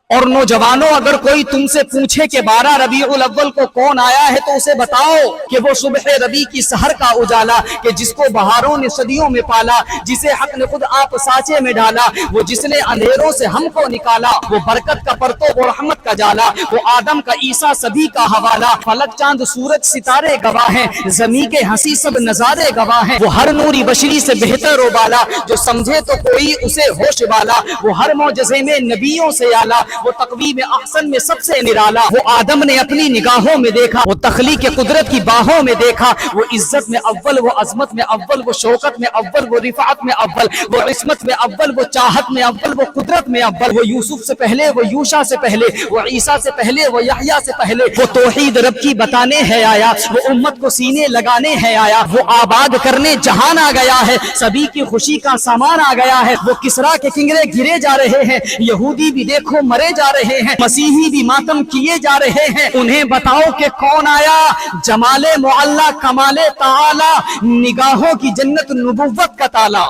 اور نوجوانوں اگر کوئی تم سے پوچھے کہ 12 ربیع الاول کو کون آیا ہے تو اسے بتاؤ کہ وہ صبح ربیع کی سحر کا اجالا، کہ جس کو بہاروں نے صدیوں میں پالا، جسے حق نے خود آپ سانچے میں ڈالا، وہ جس نے اندھیروں سے ہم کو نکالا، وہ برکت کا پرتو و رحمت کا جالا، وہ آدم کا عیسیٰ سبھی کا حوالہ، فلک چاند سورج ستارے گواہ ہیں، زمین کے ہنسی سب نظارے گواہ ہیں، وہ ہر نوری بشری سے بہتر و بالا، جو سمجھے تو کوئی اسے ہوش والا، وہ ہر معجزے میں نبیوں سے اعلیٰ، وہ تقویم احسن میں سب سے نرالا، وہ آدم نے اپنی نگاہوں میں دیکھا، وہ تخلیق قدرت کی باہوں میں دیکھا، وہ عزت میں اول، وہ عظمت میں اول، وہ شوکت میں اول، وہ رفعت میں اول، وہ عصمت میں اول، وہ چاہت میں اول، وہ قدرت میں اول، وہ یوسف سے پہلے، وہ یوشع سے پہلے، وہ عیسیٰ سے پہلے، وہ یحییٰ سے پہلے، وہ توحید رب کی بتانے ہے آیا، وہ امت کو سینے لگانے ہے آیا، وہ آباد کرنے جہان آ گیا ہے، سبھی کی خوشی کا سامان آ گیا ہے، وہ کسریٰ کے کنگرے گرے جا رہے ہیں، یہودی بھی دیکھو مرے جا رہے ہیں، مسیحی بھی ماتم کیے جا رہے ہیں، انہیں بتاؤ کہ کون آیا، جمال معلیٰ کمال تعالی، نگاہوں کی جنت نبوت کا تالا۔